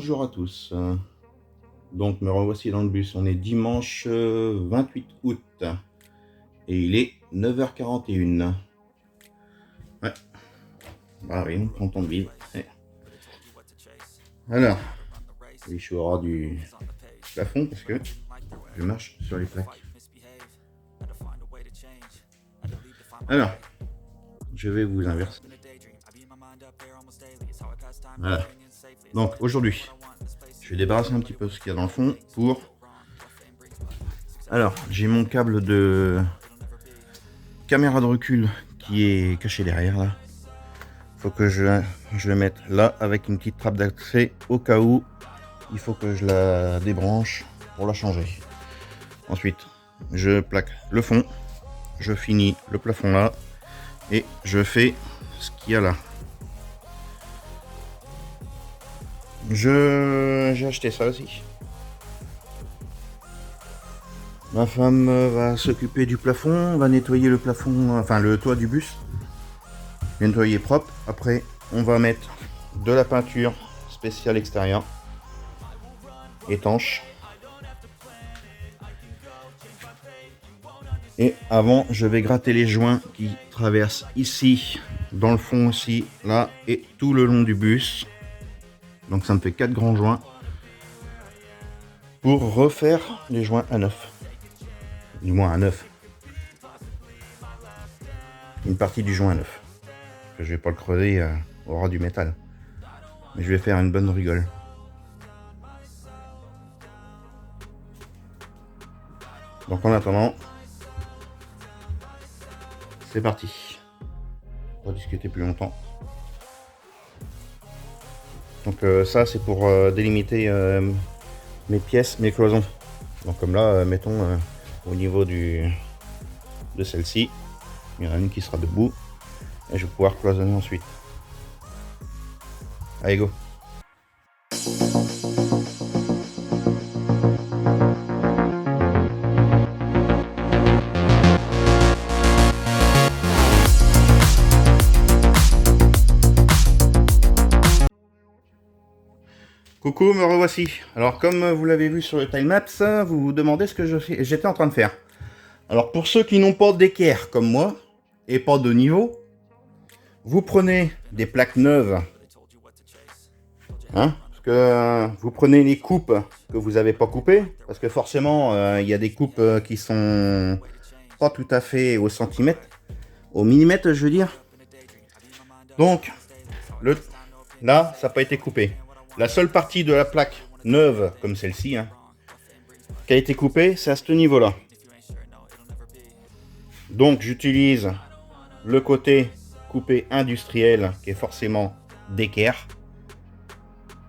Bonjour à tous. Donc me revoici dans le bus. On est dimanche 28 août et il est 9h41. Ouais. Bah oui, on prend le temps de vivre. Ouais. Alors, oui, je suis au ras du plafond parce que je marche sur les plaques. Alors, je vais vous inverser. Voilà. Donc aujourd'hui, je vais débarrasser un petit peu ce qu'il y a dans le fond pour... Alors, j'ai mon câble de caméra de recul qui est caché derrière là. Faut que je le mette là avec une petite trappe d'accès au cas où il faut que je la débranche pour la changer. Ensuite, je plaque le fond, je finis le plafond là et je fais ce qu'il y a là. J'ai acheté ça aussi. Ma femme va s'occuper du plafond, va nettoyer le plafond, enfin le toit du bus, nettoyer propre. Après, on va mettre de la peinture spéciale extérieure, étanche. Et avant, je vais gratter les joints qui traversent ici, dans le fond aussi, là, et tout le long du bus. Donc ça me fait 4 grands joints pour refaire les joints à neuf. Du moins à neuf. Une partie du joint à neuf. Je vais pas le creuser au ras du métal. Mais je vais faire une bonne rigole. Donc en attendant, c'est parti. On va discuter plus longtemps. Donc ça c'est pour délimiter mes pièces, mes cloisons. Donc comme là, mettons au niveau de celle-ci, il y en a une qui sera debout et je vais pouvoir cloisonner ensuite. Allez go. Coucou, me revoici. Alors comme vous l'avez vu sur le timelapse, vous vous demandez ce que j'étais en train de faire. Alors pour ceux qui n'ont pas d'équerre comme moi, et pas de niveau, vous prenez des plaques neuves, hein, parce que vous prenez les coupes que vous n'avez pas coupées, parce que forcément il y a des coupes qui sont pas tout à fait au centimètre, au millimètre je veux dire. Donc là ça n'a pas été coupé. La seule partie de la plaque neuve, comme celle-ci, hein, qui a été coupée, c'est à ce niveau-là. Donc j'utilise le côté coupé industriel, qui est forcément d'équerre.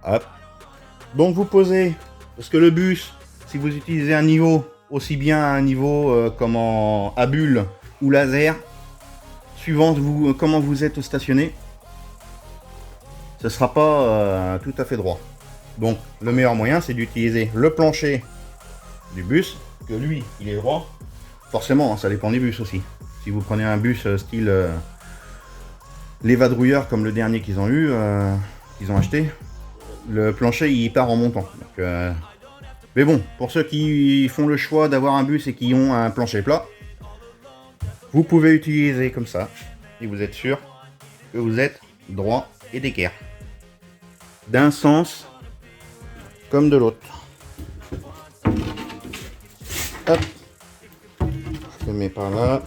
Hop. Donc vous posez, parce que le bus, si vous utilisez un niveau, aussi bien un niveau comme à bulle ou laser, suivant comment vous êtes stationné, ce sera pas tout à fait droit. Donc le meilleur moyen c'est d'utiliser le plancher du bus, que lui il est droit. Forcément ça dépend des bus aussi. Si vous prenez un bus style les vadrouilleurs comme le dernier qu'ils ont eu, qu'ils ont acheté, le plancher il part en montant. Donc, mais bon, pour ceux qui font le choix d'avoir un bus et qui ont un plancher plat, vous pouvez utiliser comme ça et vous êtes sûr que vous êtes droit et d'équerre. D'un sens comme de l'autre. Hop, je le mets par là.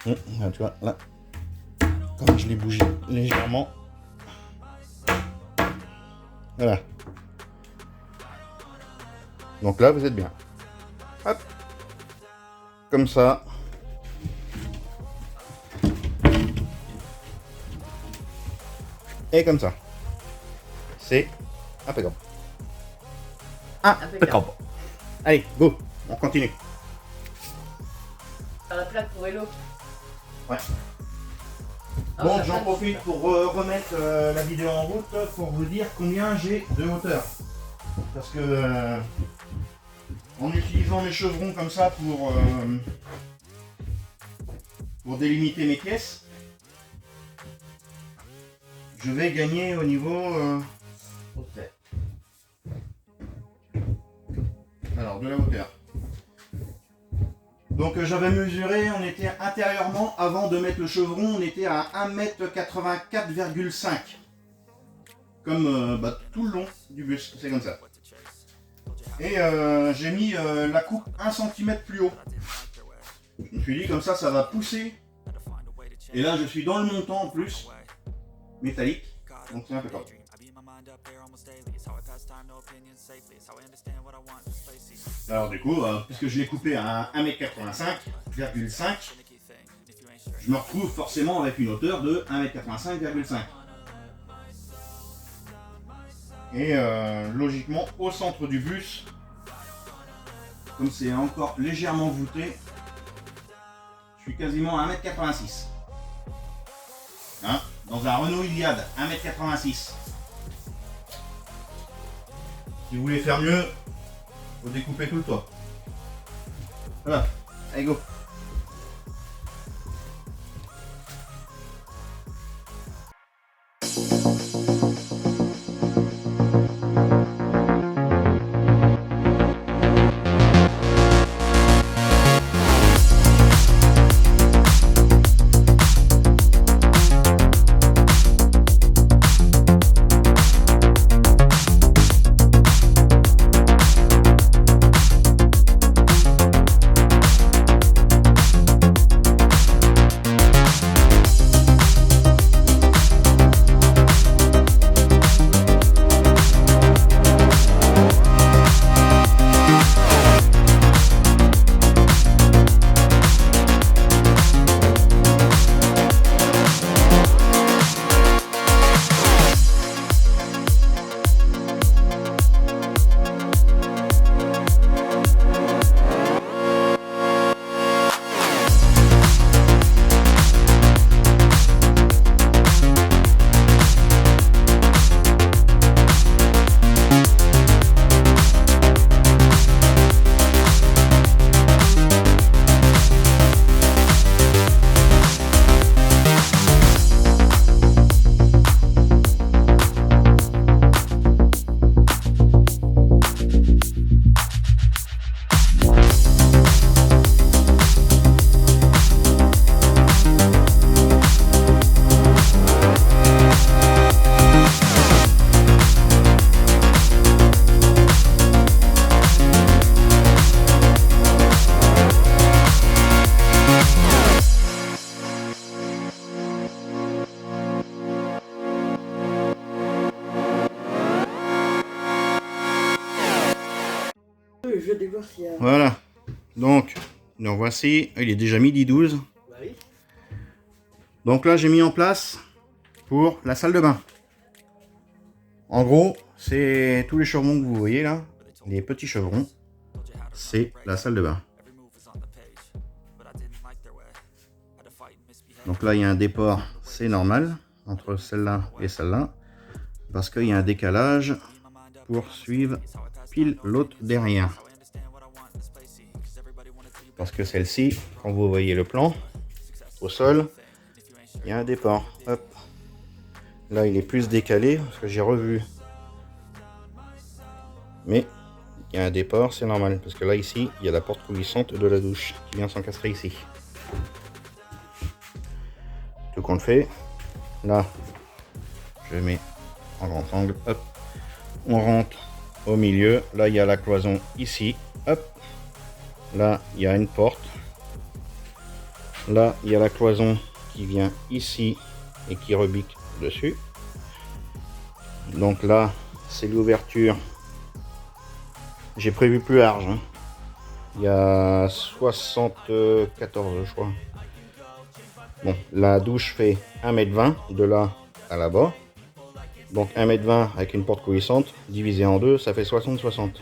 Là, tu vois, là, comme je l'ai bougé légèrement. Voilà. Donc là, vous êtes bien. Hop, comme ça. Et comme ça. C'est impeccable. Impeccable. Allez, go, on continue. Par la plaque pour vélo. Ouais. Bon, j'en profite pour remettre la vidéo en route pour vous dire combien j'ai de hauteur. Parce que en utilisant mes chevrons comme ça pour délimiter mes pièces, je vais gagner au niveau hauteur. Alors, de la hauteur. Donc j'avais mesuré, on était intérieurement, avant de mettre le chevron, on était à 1,84,5 m. Comme tout le long du bus, c'est comme ça. Et j'ai mis la coupe 1 cm plus haut. Je me suis dit comme ça, ça va pousser. Et là, je suis dans le montant en plus, métallique, donc c'est impeccable. Alors du coup, puisque je l'ai coupé à 1,85 m, je me retrouve forcément avec une hauteur de 1,85 m. Et logiquement, au centre du bus, comme c'est encore légèrement voûté, je suis quasiment à 1,86 m. Hein, dans un Renault Iliad, 1,86 m. Si vous voulez faire mieux, faut découper tout le toit. Voilà, allez go. Je vais voir s'il y a... Voilà, donc nous voici, il est déjà midi 12. Bah oui. Donc là j'ai mis en place pour la salle de bain. En gros, c'est tous les chevrons que vous voyez là, les petits chevrons, c'est la salle de bain. Donc là il y a un déport, c'est normal, entre celle-là et celle-là, parce qu'il y a un décalage pour suivre pile l'autre derrière. Parce que celle-ci, quand vous voyez le plan, au sol, il y a un déport. Hop. Là, il est plus décalé, parce que j'ai revu. Mais, il y a un déport, c'est normal. Parce que là, ici, il y a la porte coulissante de la douche qui vient s'encastrer ici. Tout qu'on le fait. Là, je mets en grand angle. Hop. On rentre au milieu. Là, il y a la cloison ici. Hop. Là, il y a une porte. Là, il y a la cloison qui vient ici et qui rebique dessus. Donc là, c'est l'ouverture. J'ai prévu plus large. Hein. Il y a 74, je crois. Bon, la douche fait 1,20 m de là à là-bas. Donc 1,20 m avec une porte coulissante, divisé en deux, ça fait 60-60.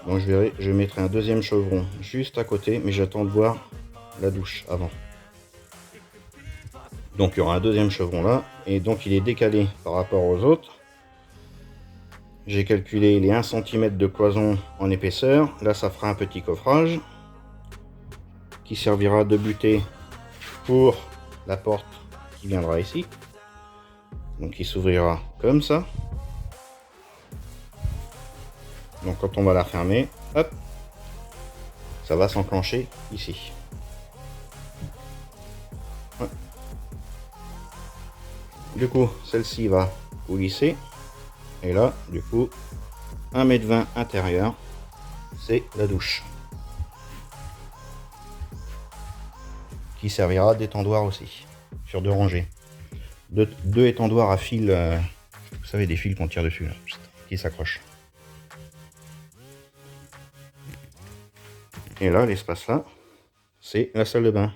Donc je mettrai un deuxième chevron juste à côté, mais j'attends de voir la douche avant. Donc il y aura un deuxième chevron là, et donc il est décalé par rapport aux autres. J'ai calculé les 1 cm de cloison en épaisseur. Là ça fera un petit coffrage qui servira de butée pour la porte qui viendra ici. Donc il s'ouvrira comme ça. Donc quand on va la fermer, hop, ça va s'enclencher ici. Ouais. Du coup, celle-ci va coulisser. Et là, du coup, 1,20 m intérieur, c'est la douche. Qui servira d'étendoir aussi, sur 2 rangées. Deux étendoirs à fil, vous savez, des fils qu'on tire dessus, là, qui s'accrochent. Et là, l'espace là, c'est la salle de bain.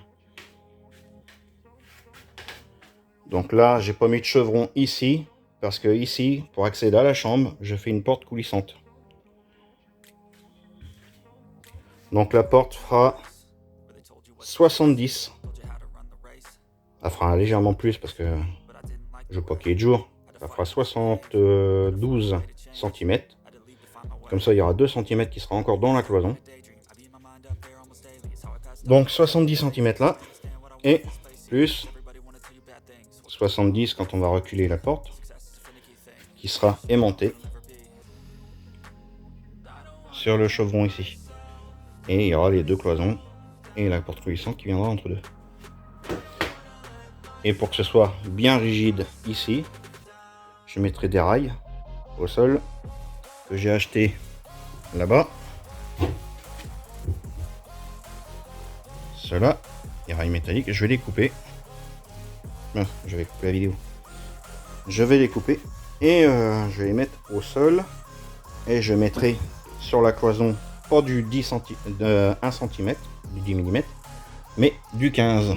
Donc là, j'ai pas mis de chevron ici, parce que ici, pour accéder à la chambre, je fais une porte coulissante. Donc la porte fera 70. Elle fera légèrement plus parce que je veux pas qu'il y ait de jour. Ça fera 72 cm. Comme ça, il y aura 2 cm qui sera encore dans la cloison. Donc 70 cm là. Et plus 70 quand on va reculer la porte. Qui sera aimantée sur le chevron ici. Et il y aura les 2 cloisons et la porte coulissante qui viendra entre deux. Et pour que ce soit bien rigide ici, je mettrai des rails au sol que j'ai acheté là-bas. Ceux-là, les rails métalliques, je vais les couper. Non, je vais couper la vidéo. Je vais les couper et je vais les mettre au sol. Et je mettrai sur la cloison pas du 10 cm, de 1 cm, du 10 mm, mais du 15.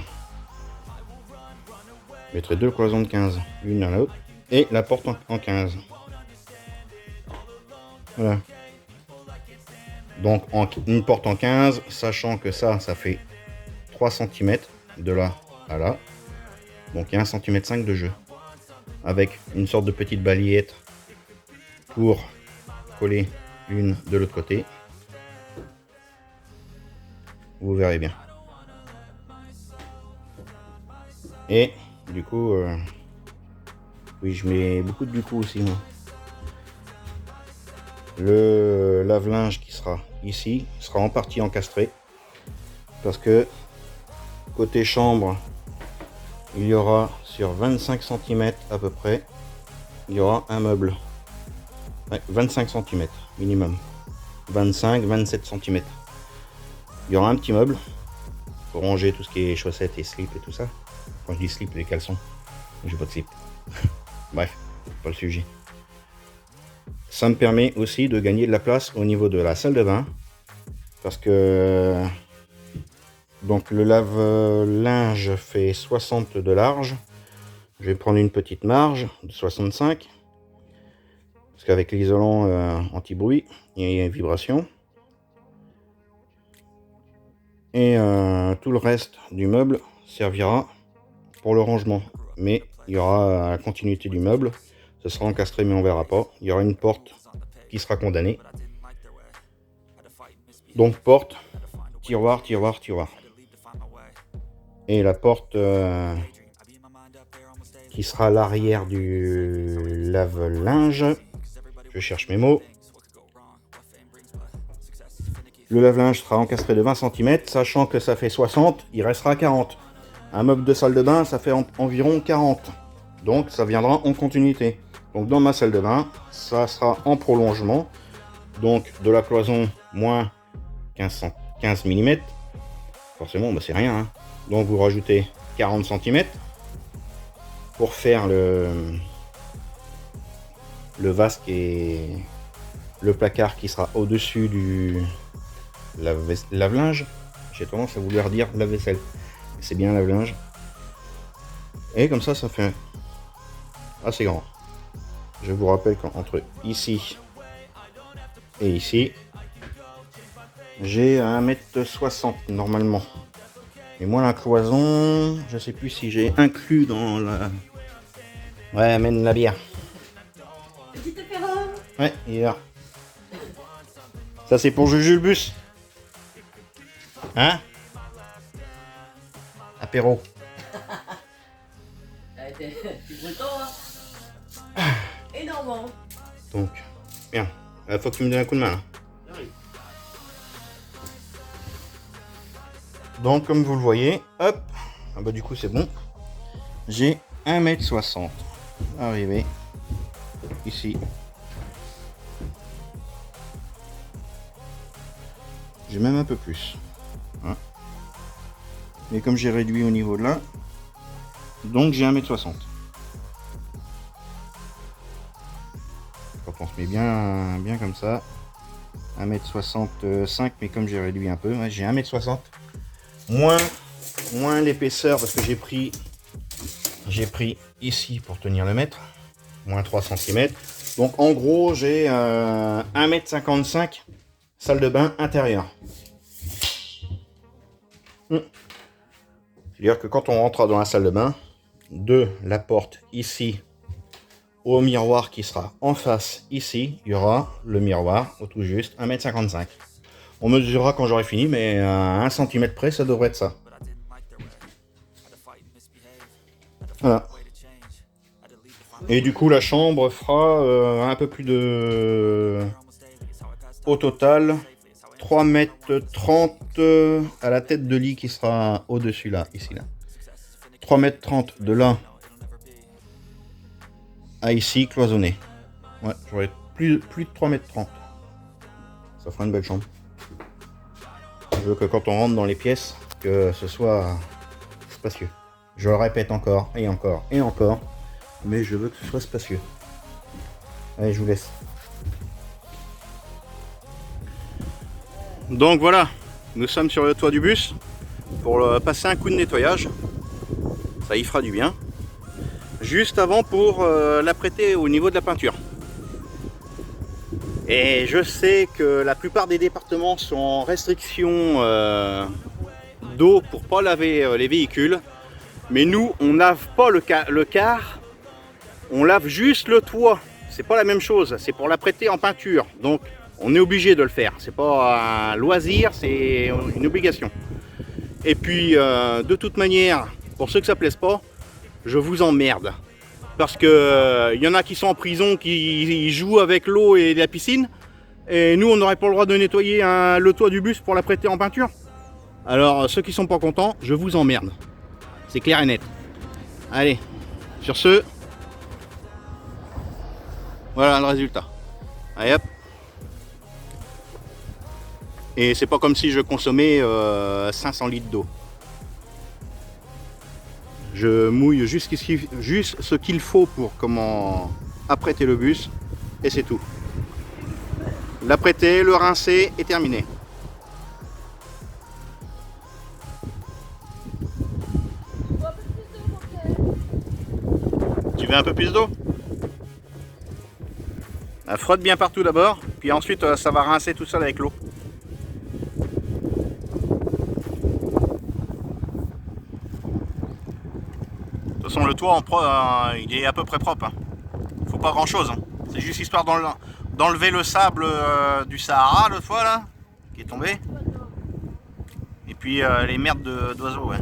Je mettrai 2 cloisons de 15, l'une à l'autre, et la porte en 15. Voilà. Donc une porte en 15, sachant que ça fait 3 cm de là à là. Donc il y a 1,5 cm de jeu. Avec une sorte de petite balayette pour coller l'une de l'autre côté. Vous verrez bien. Et du coup, oui, je mets beaucoup de du coup aussi, moi. Le lave-linge qui sera ici sera en partie encastré. Parce que côté chambre, il y aura sur 25 cm à peu près, il y aura un meuble. Ouais, 25 cm minimum. 25-27 cm. Il y aura un petit meuble pour ranger tout ce qui est chaussettes et slips et tout ça. Quand je dis slip, les caleçons, j'ai pas de slip. Bref, pas le sujet. Ça me permet aussi de gagner de la place au niveau de la salle de bain. Parce que donc le lave-linge fait 60 de large. Je vais prendre une petite marge de 65. Parce qu'avec l'isolant anti-bruit, il y a une vibration. Et tout le reste du meuble servira pour le rangement. Mais il y aura la continuité du meuble. Ce sera encastré mais on verra pas. Il y aura une porte qui sera condamnée. Donc porte, tiroir, tiroir, tiroir. Et la porte qui sera l'arrière du lave-linge. Je cherche mes mots. Le lave-linge sera encastré de 20 cm, sachant que ça fait 60, il restera 40. Un meuble de salle de bain, ça fait environ 40. Donc ça viendra en continuité. Donc dans ma salle de bain, ça sera en prolongement. Donc de la cloison moins 15 mm. Forcément, bah, c'est rien. Hein. Donc vous rajoutez 40 cm pour faire le vasque et le placard qui sera au-dessus du lave-linge. J'ai tendance à vouloir dire lave-vaisselle. C'est bien lave-linge. Et comme ça, ça fait assez grand. Je vous rappelle qu'entre ici et ici, j'ai 1,60 m normalement. Et moi, la cloison, je sais plus si j'ai inclus dans la... Ouais, amène la bière. Petit apéro. Ouais, il est là. Ça, c'est pour Juju le bus. Hein? Apéro. T'es breton, hein? énorme. Donc, bien. Il faut que tu me donnes un coup de main là. Donc, comme vous le voyez, hop. Ah bah, du coup, c'est bon. J'ai 1,60 m. Arrivé ici. J'ai même un peu plus. Hein. Mais comme j'ai réduit au niveau de là, donc j'ai 1,60 m. Quand on se met bien comme ça, 1,65 m, mais comme j'ai réduit un peu, ouais, j'ai 1,60 m. Moins l'épaisseur, parce que j'ai pris ici pour tenir le mètre, moins 3 cm. Donc en gros, j'ai 1,55 m salle de bain intérieure. C'est-à-dire que quand on rentre dans la salle de bain, de la porte ici au miroir qui sera en face ici, il y aura le miroir au tout juste 1,55 m. On mesurera quand j'aurai fini, mais à 1 cm près, ça devrait être ça. Voilà. Et du coup, la chambre fera un peu plus de... Au total, 3,30 m à la tête de lit qui sera au-dessus là, ici là. 3,30 m de là à ici, cloisonné. Ouais, j'aurais plus de 3,30 m. Ça fera une belle chambre. Je veux que quand on rentre dans les pièces, que ce soit spacieux. Je le répète encore et encore et encore, mais je veux que ce soit spacieux. Allez, je vous laisse. Donc voilà, nous sommes sur le toit du bus pour passer un coup de nettoyage. Ça y fera du bien. Juste avant pour l'apprêter au niveau de la peinture. Et je sais que la plupart des départements sont en restriction d'eau pour pas laver les véhicules. Mais nous, on lave pas le car, on lave juste le toit. C'est pas la même chose, c'est pour l'apprêter en peinture. Donc on est obligé de le faire. C'est pas un loisir, c'est une obligation. Et puis de toute manière, pour ceux que ça plaise pas, je vous emmerde. Parce que y en a qui sont en prison, qui jouent avec l'eau et la piscine. Et nous, on n'aurait pas le droit de nettoyer le toit du bus pour l'apprêter en peinture. Alors ceux qui sont pas contents, je vous emmerde. C'est clair et net. Allez, sur ce, voilà le résultat. Allez hop. Et c'est pas comme si je consommais 500 litres d'eau. Je mouille juste ce qu'il faut pour comment apprêter le bus. Et c'est tout. L'apprêter, le rincer et terminé. Tu veux un peu plus d'eau? Frotte bien partout d'abord, puis ensuite ça va rincer tout seul avec l'eau. De toute façon, le toit il est à peu près propre. Hein. Faut pas grand chose. Hein. C'est juste histoire d'enlever le sable du Sahara l'autre fois là, qui est tombé. Et puis les merdes d'oiseaux. Ouais.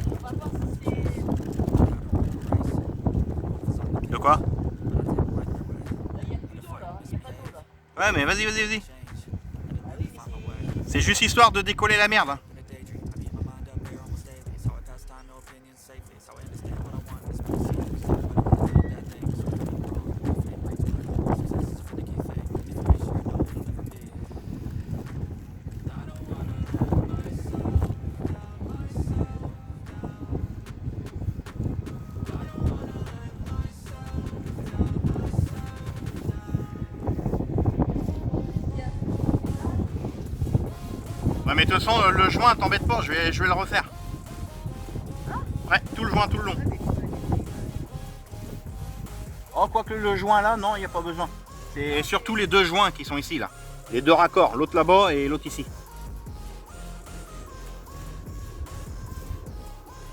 De quoi? Ouais, mais vas-y. C'est juste histoire de décoller la merde. Hein. Ouais, mais de toute façon, le joint, t'embête pas, je vais le refaire. Ouais, tout le joint, tout le long. Oh, quoique le joint là, non, il n'y a pas besoin. C'est surtout les deux joints qui sont ici, là. Les deux raccords, l'autre là-bas et l'autre ici.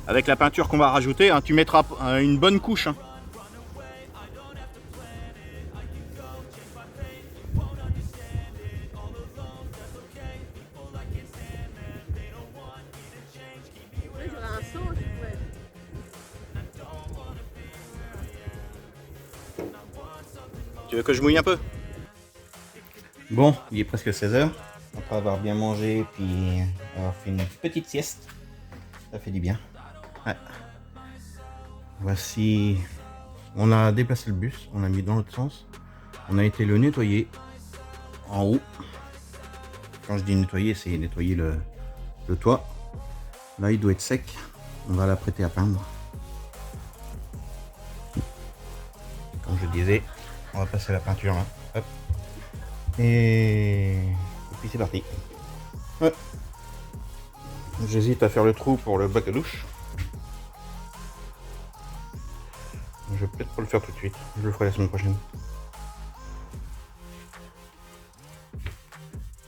Avec la peinture qu'on va rajouter, hein, tu mettras une bonne couche. Hein. Tu veux que je mouille un peu? Bon, il est presque 16h. Après avoir bien mangé, puis avoir fait une petite sieste. Ça fait du bien. Ouais. Voici... On a déplacé le bus, on l'a mis dans l'autre sens. On a été le nettoyer en haut. Quand je dis nettoyer, c'est nettoyer le toit. Là, il doit être sec. On va l'apprêter à peindre. Comme je disais, on va passer la peinture là. Hop. Et puis c'est parti. Ouais. J'hésite à faire le trou pour le bac à douche. Je vais peut-être pas le faire tout de suite. Je le ferai la semaine prochaine.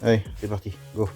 Allez, c'est parti. Go.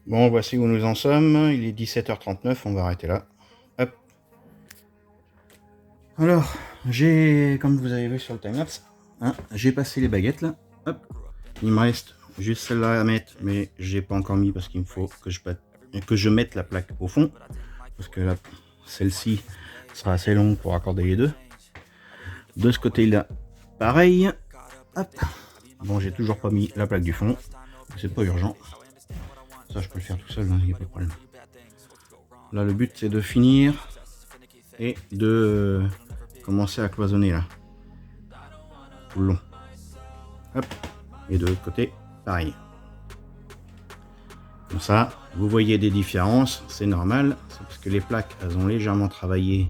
Bon, voici où nous en sommes. Il est 17h39, on va arrêter là. Hop. Alors, comme vous avez vu sur le timelapse, hein, j'ai passé les baguettes là. Hop. Il me reste juste celle-là à mettre, mais j'ai pas encore mis parce qu'il me faut que je mette la plaque au fond. Parce que là, celle-ci sera assez longue pour accorder les deux. De ce côté-là, pareil. Hop. Bon, j'ai toujours pas mis la plaque du fond. C'est pas urgent. Ça, je peux le faire tout seul, il n'y a pas de problème. Là, le but, c'est de finir et de commencer à cloisonner là. Tout le long. Hop. Et de l'autre côté, pareil. Comme ça, vous voyez des différences, c'est normal. C'est parce que les plaques, elles ont légèrement travaillé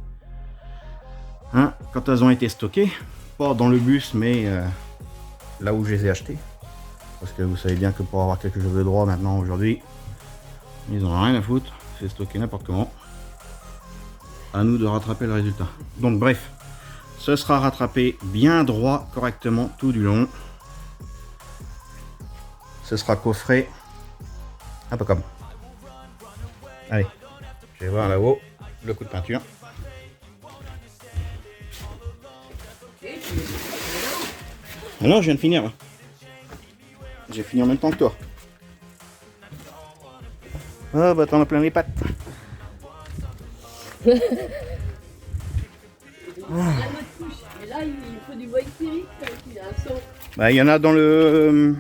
hein, quand elles ont été stockées. Pas dans le bus, mais là où je les ai achetées. Parce que vous savez bien que pour avoir quelque chose de droit maintenant, aujourd'hui, ils n'en ont rien à foutre. C'est stocké n'importe comment. À nous de rattraper le résultat. Donc bref, ce sera rattrapé bien droit, correctement, tout du long. Ce sera coffré un peu comme. Allez, je vais voir là-haut le coup de peinture. Alors, je viens de finir. J'ai fini en même temps que toi. Ah bah t'en as plein les pattes. Il y a une autre couche. Et là, il faut du white spirit. Il y a un son. Bah il y en a dans le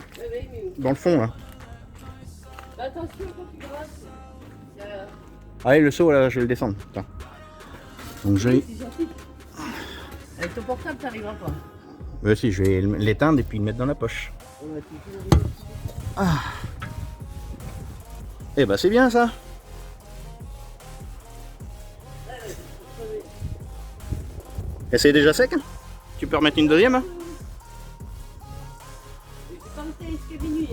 Mais fond là. attention quand tu grasses. Allez le seau là je vais le descendre. Attends. Donc j'ai. C'est gentil. Avec ton portable, t'arriveras pas. Bah si je vais l'éteindre et puis le mettre dans la poche. Ah. Eh bah c'est bien ça. Et c'est déjà sec. Tu peux remettre une deuxième. C'est comme ça, il se fait nuit.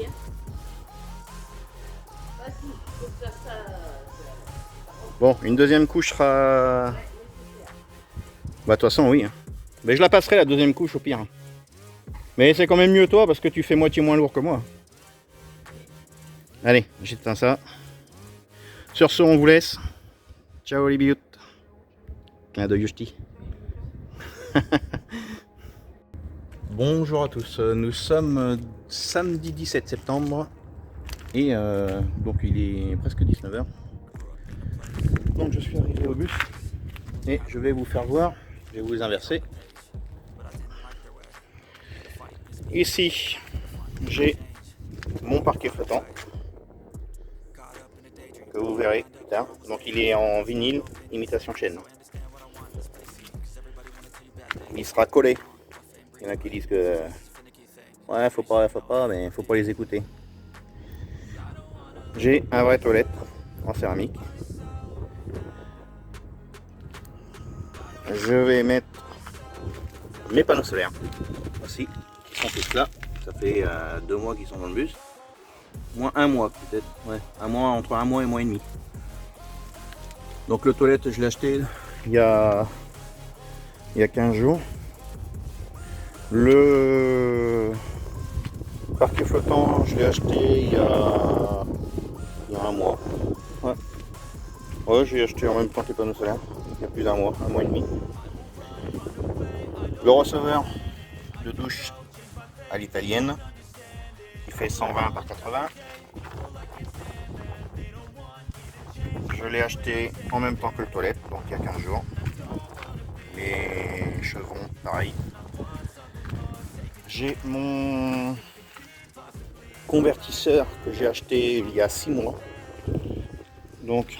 Vas-y, faut faire ça. Bon, une deuxième couche sera Bah de toute façon oui. Mais je la passerai la deuxième couche au pire. Mais c'est quand même mieux toi parce que tu fais moitié moins lourd que moi. Allez, j'éteins ça. Sur ce, on vous laisse. Ciao les bioutes. Clin d'œil ch'ti. Bonjour à tous. Nous sommes samedi 17 septembre. Et donc il est presque 19h. Donc je suis arrivé au bus. Et je vais vous faire voir. Je vais vous les inverser. Ici, j'ai mon parquet flottant que vous verrez plus tard. Donc il est en vinyle, imitation chaîne. Il sera collé. Il y en a qui disent que ouais, faut pas, mais faut pas les écouter. J'ai un vrai toilette en céramique. Je vais mettre mes panneaux solaires aussi, qui sont tous là. Ça fait 2 mois qu'ils sont dans le bus. Moins 1 mois peut-être, ouais, un mois, entre 1 mois et mois et demi. Donc le toilette, je l'ai acheté il y a 15 jours. Le parquet flottant, je l'ai acheté il y a 1 mois. Ouais, ouais, j'ai acheté en même temps que les panneaux solaires, il y a plus d'1 mois, 1 mois et demi. Le receveur de douche à l'italienne, il fait 120 par 80. Je l'ai acheté en même temps que le toilette, donc il y a 15 jours. Les chevrons, pareil. J'ai mon convertisseur que j'ai acheté il y a 6 mois. Donc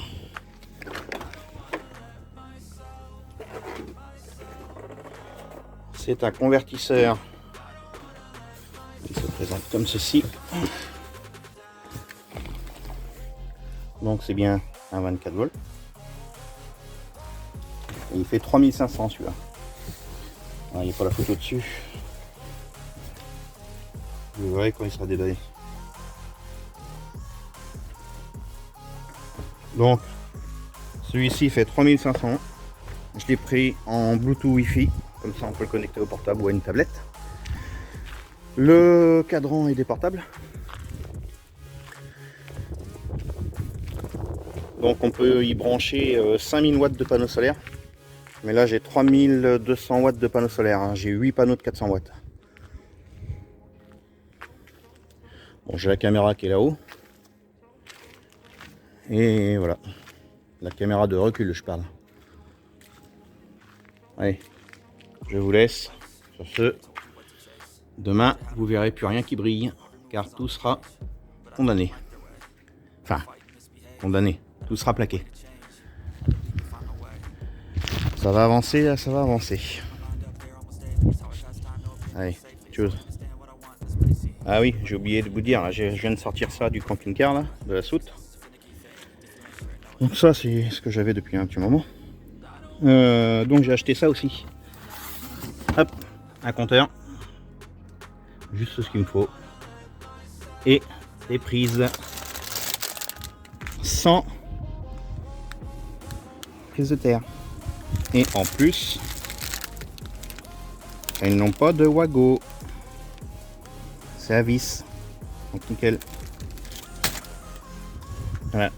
c'est un convertisseur qui se présente comme ceci. Donc c'est bien un 24 volts. Et il fait 3500 celui-là. Ah, il n'y a pas la photo dessus. Vous verrez quand il sera déballé. Donc celui-ci fait 3500. Je l'ai pris en Bluetooth Wi-Fi. Comme ça on peut le connecter au portable ou à une tablette. Le cadran est déportable. Donc on peut y brancher 5000 watts de panneaux solaires. Mais là j'ai 3200 watts de panneaux solaires. Hein. J'ai 8 panneaux de 400 watts. Bon, j'ai la caméra qui est là-haut. Et voilà. La caméra de recul, je parle. Allez, je vous laisse. Sur ce, demain, vous verrez plus rien qui brille, car tout sera condamné. Enfin, condamné. Tout sera plaqué. Ça va avancer, là, ça va avancer. Allez, chose. Ah oui, j'ai oublié de vous dire, là, je viens de sortir ça du camping-car, là, de la soute. Donc ça, c'est ce que j'avais depuis un petit moment. Donc j'ai acheté ça aussi. Hop, un compteur. Juste ce qu'il me faut. Et des prises sans prise de terre. Et en plus, elles n'ont pas de wago. C'est à vis. Donc nickel. Voilà.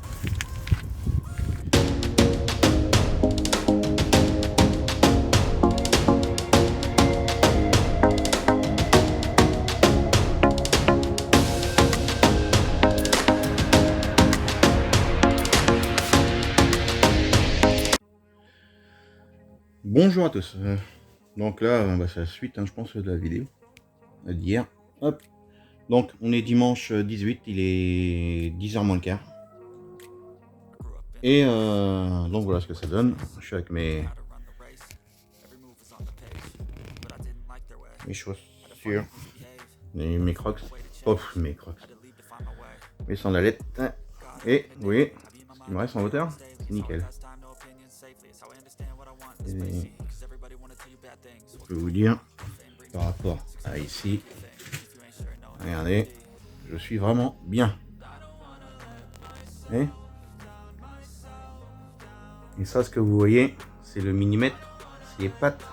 Bonjour à tous. Donc là, c'est la suite, hein, je pense, de la vidéo d'hier. Hop. Donc on est dimanche 18, il est 10h moins le quart. Et donc voilà ce que ça donne. Je suis avec mes chaussures, mes crocs, mes crocs, mes sandalettes. Et vous voyez, ce qui me reste en hauteur, c'est nickel. Et je peux vous dire, par rapport à ici, regardez, je suis vraiment bien. Et ça, ce que vous voyez, c'est le millimètre, les pattes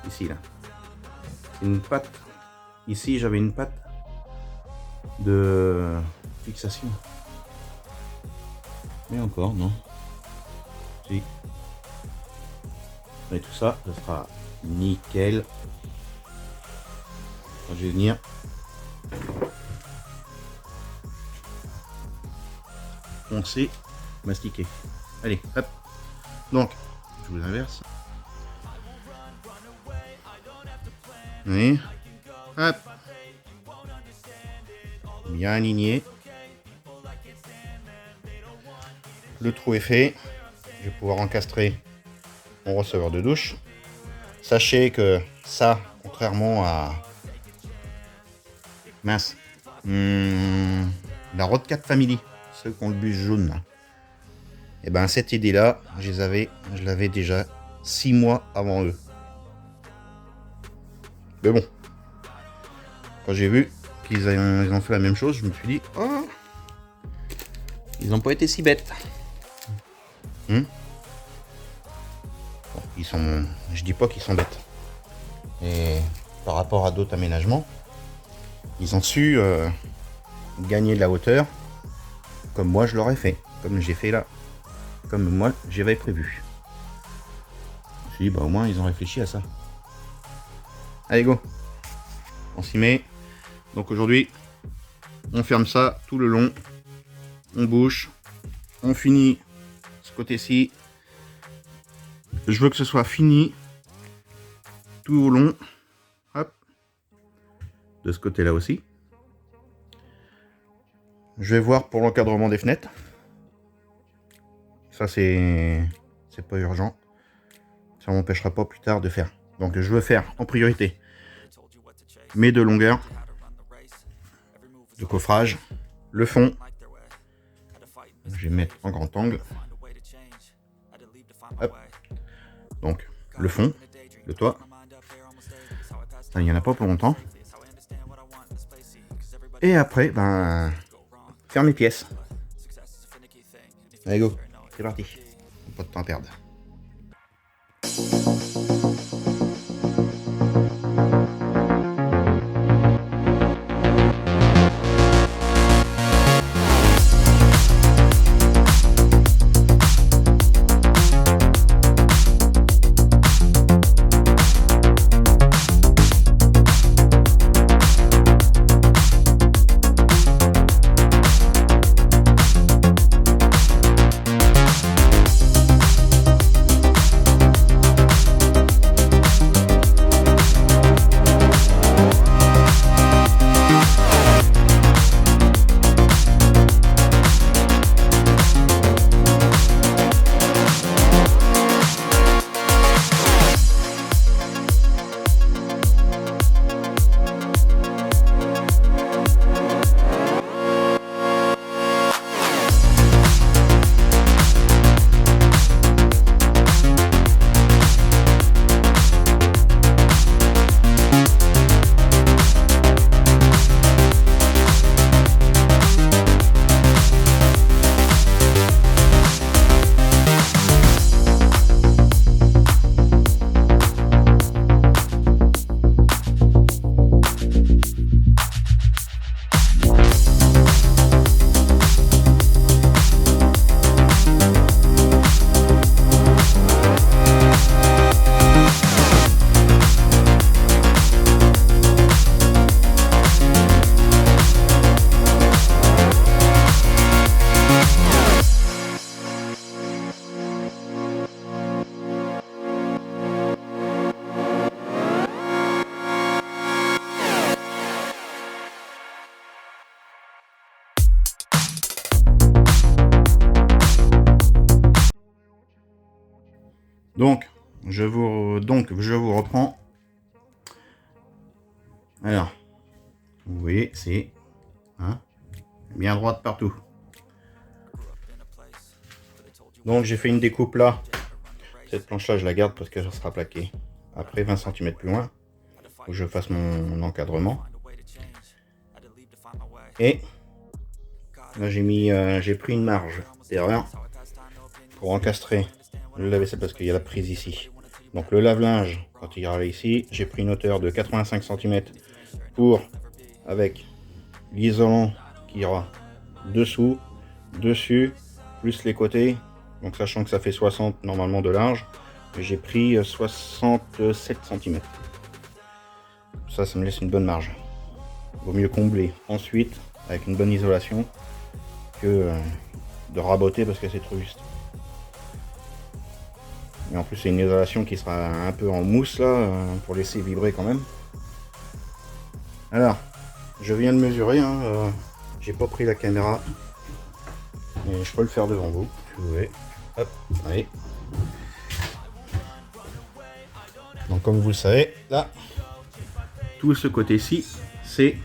ici là. C'est une patte. Ici j'avais une patte de fixation. Mais encore non. Si. Mais tout ça, ce sera nickel. Quand je vais venir. Poncer, mastiquer. Allez, hop. Donc, je vous inverse. Oui. Hop. Bien aligné. Le trou est fait. Je vais pouvoir encastrer mon receveur de douche. Sachez que ça, contrairement à mince, la Rode 4 Family, ceux qui ont le bus jaune, et ben cette idée là, je l'avais déjà 6 mois avant eux. Mais bon, quand j'ai vu qu'ils ont fait la même chose, je me suis dit, oh, ils n'ont pas été si bêtes. Bon, je dis pas qu'ils sont bêtes. Et par rapport à d'autres aménagements, ils ont su gagner de la hauteur, comme moi je l'aurais fait, comme j'ai fait là, comme moi j'avais prévu. Je me suis dit, bah au moins ils ont réfléchi à ça. Allez go, on s'y met. Donc aujourd'hui, on ferme ça tout le long, on bouche, on finit ce côté-ci. Je veux que ce soit fini tout au long. Hop. De ce côté-là aussi. Je vais voir pour l'encadrement des fenêtres. Ça c'est pas urgent. Ça m'empêchera pas plus tard de faire. Donc je veux faire en priorité mes deux longueurs de coffrage, le fond. Je vais mettre en grand angle. Hop. Donc le fond, le toit. Ça, il n'y en a pas pour longtemps. Et après, ben, faire mes pièces. Allez go, c'est parti. Pas de temps à perdre. Donc, je vous reprends. Alors, vous voyez, c'est bien droite partout. Donc, j'ai fait une découpe là. Cette planche-là, je la garde parce qu'elle sera plaquée. Après, 20 cm plus loin, faut que je fasse mon encadrement. Et là, j'ai pris une marge d'erreur pour encastrer le lave-vaisselle parce qu'il y a la prise ici. Donc le lave-linge, quand il ira ici, j'ai pris une hauteur de 85 cm pour, avec l'isolant qui ira dessous, dessus, plus les côtés. Donc sachant que ça fait 60 normalement de large, j'ai pris 67 cm. Ça me laisse une bonne marge. Vaut mieux combler ensuite avec une bonne isolation que de raboter parce que c'est trop juste. Et en plus c'est une isolation qui sera un peu en mousse là, pour laisser vibrer quand même. Alors, je viens de mesurer, hein, j'ai pas pris la caméra, mais je peux le faire devant vous, si vous voulez. Hop, allez. Donc comme vous le savez, là, tout ce côté-ci, c'est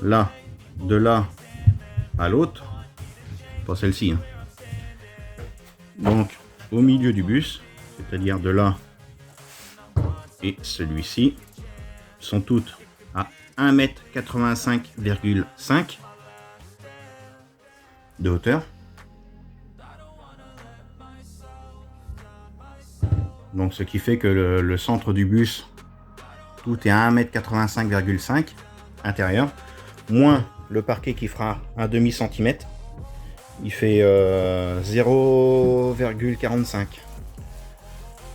là, de là à l'autre, pas celle-ci. Hein. Donc au milieu du bus, c'est-à-dire de là et celui-ci, sont toutes à 1,85 m de hauteur. Donc ce qui fait que le centre du bus, tout est à 1,85 m intérieur, moins le parquet qui fera un demi centimètre, il fait 0,45,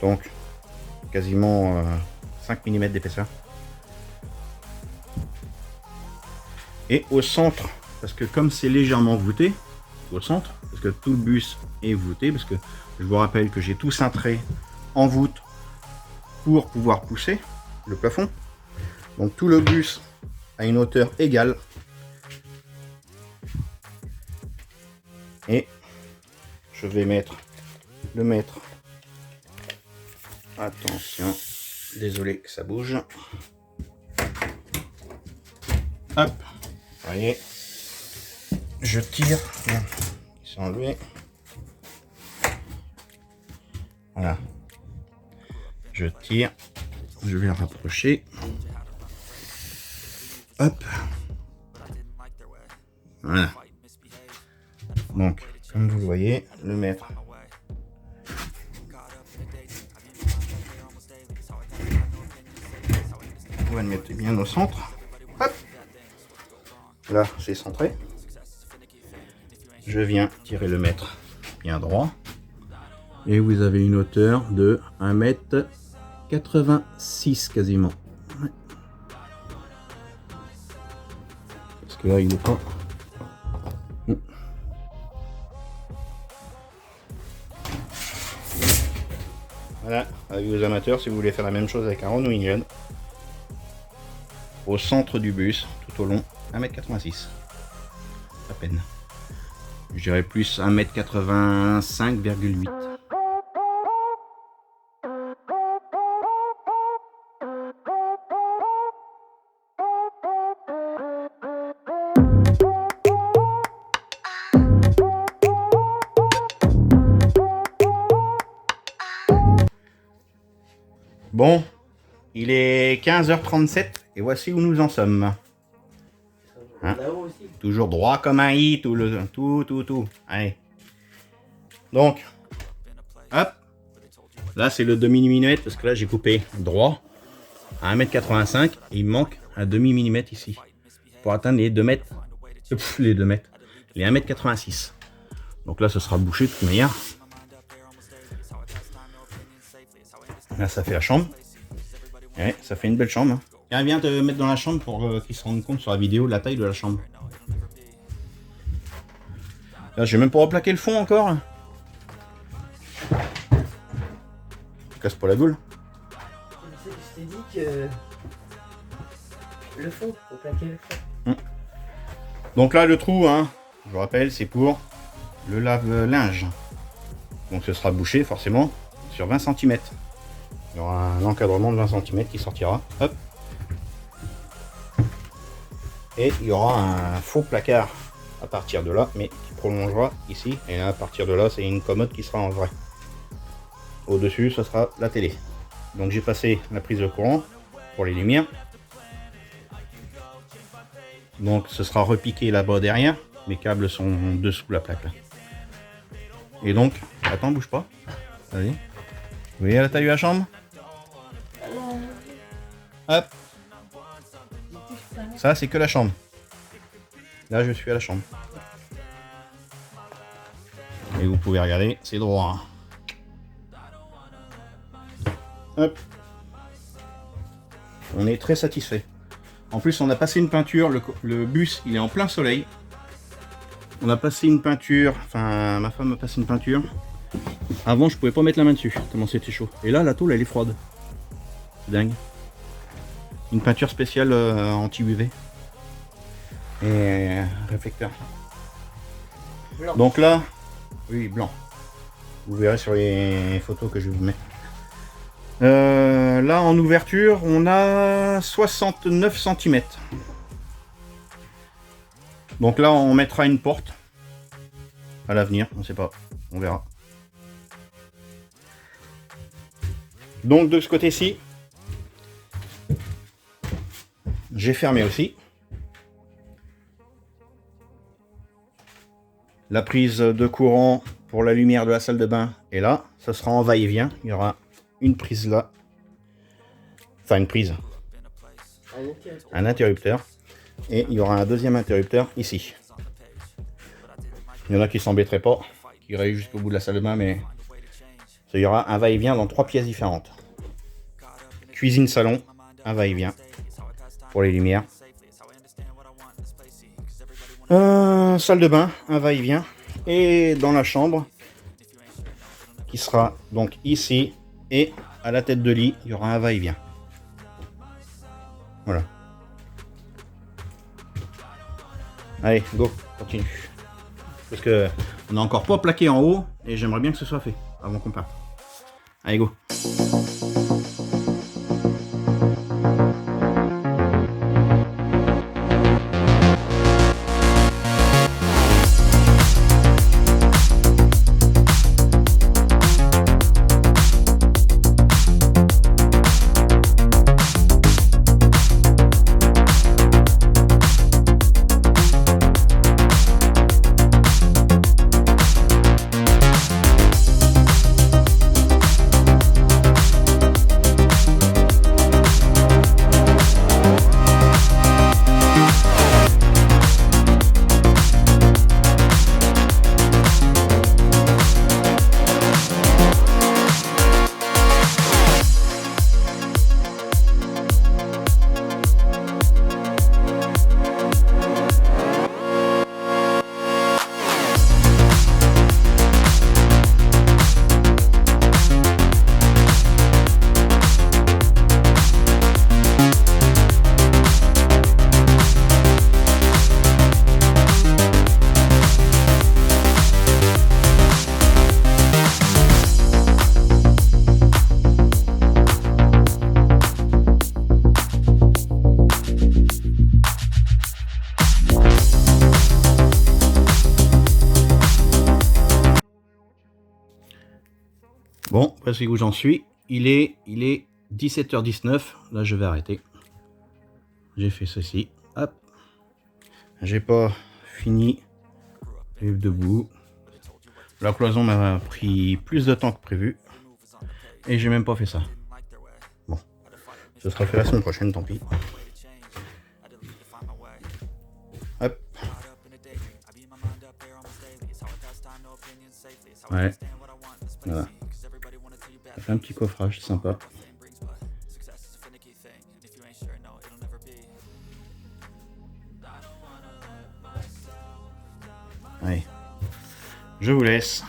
donc quasiment 5 mm d'épaisseur. Et au centre, parce que comme c'est légèrement voûté, au centre, parce que tout le bus est voûté, parce que je vous rappelle que j'ai tout cintré en voûte pour pouvoir pousser le plafond. Donc tout le bus a une hauteur égale. Et je vais le mettre. Attention, désolé que ça bouge. Hop, vous voyez, je tire, il s'est enlevé. Voilà, je tire, je vais le rapprocher. Hop, voilà. Donc, comme vous le voyez, le maître. On va le mettre bien au centre. Hop. Là, c'est centré. Je viens tirer le maître bien droit. Et vous avez une hauteur de 1,86 m quasiment. Ouais. Parce que là, il n'est pas... Voilà, avec vos amateurs, si vous voulez faire la même chose avec un Renault Union, au centre du bus, tout au long, 1,86 m. À peine. Je dirais plus 1,85,8 m. Bon, il est 15h37 et voici où nous en sommes. Hein, toujours droit comme un i, tout. Allez. Donc, hop. Là, c'est le demi-millimètre parce que là, j'ai coupé droit à 1,85 m et il me manque un demi-millimètre ici pour atteindre les 2 mètres. Les 2 mètres. Les 1,86 m. Donc là, ce sera bouché de toute manière. Là, ça fait la chambre. Ouais, ça fait une belle chambre. Hein. Tiens, viens te mettre dans la chambre pour qu'ils se rendent compte sur la vidéo de la taille de la chambre. Là, j'ai même pas replaqué le fond encore. Je casse pas la gueule. Je t'ai dit que le fond, faut plaquer le fond. Donc là, le trou, hein, je vous rappelle, c'est pour le lave-linge. Donc ce sera bouché forcément sur 20 cm. Il y aura un encadrement de 20 cm qui sortira. Hop. Et il y aura un faux placard à partir de là, mais qui prolongera ici. Et là, à partir de là, c'est une commode qui sera en vrai. Au-dessus, ce sera la télé. Donc j'ai passé la prise de courant pour les lumières. Donc ce sera repiqué là-bas derrière. Mes câbles sont dessous la plaque là. Et donc, attends, bouge pas. Allez. Vous voyez la taille de la chambre? Hop. Ça, c'est que la chambre. Là, je suis à la chambre. Et vous pouvez regarder, c'est droit. Hop. On est très satisfait. En plus, on a passé une peinture. Le bus, il est en plein soleil. On a passé une peinture. Enfin, ma femme a passé une peinture. Avant, je pouvais pas mettre la main dessus, tellement c'était chaud. Et là, la tôle, elle est froide. C'est dingue. Une peinture spéciale anti-UV. Et réflecteur. Blanc. Donc là, oui, blanc. Vous verrez sur les photos que je vais vous mettre. Là, en ouverture, on a 69 cm. Donc là, on mettra une porte. À l'avenir, on ne sait pas. On verra. Donc de ce côté-ci, j'ai fermé aussi. La prise de courant pour la lumière de la salle de bain est là. Ça sera en va-et-vient. Il y aura une prise là. Enfin une prise. Un interrupteur. Et il y aura un deuxième interrupteur ici. Il y en a qui s'embêteraient pas, qui iraient jusqu'au bout de la salle de bain, mais il y aura un va-et-vient dans 3 pièces différentes. Cuisine salon, un va-et-vient pour les lumières. Salle de bain, un va-et-vient. Et dans la chambre, qui sera donc ici, et à la tête de lit, il y aura un va-et-vient. Voilà. Allez, go, continue. Parce que on n'a encore pas plaqué en haut, et j'aimerais bien que ce soit fait, avant qu'on parte. Allez, go. Bon, voici où j'en suis. Il est 17h19. Là, je vais arrêter. J'ai fait ceci. Hop. J'ai pas fini. Lève debout. La cloison m'a pris plus de temps que prévu. Et j'ai même pas fait ça. Bon. Ce sera fait la semaine prochaine, tant pis. Hop. Ouais. Voilà. Ça fait un petit coffrage sympa. Allez. Je vous laisse.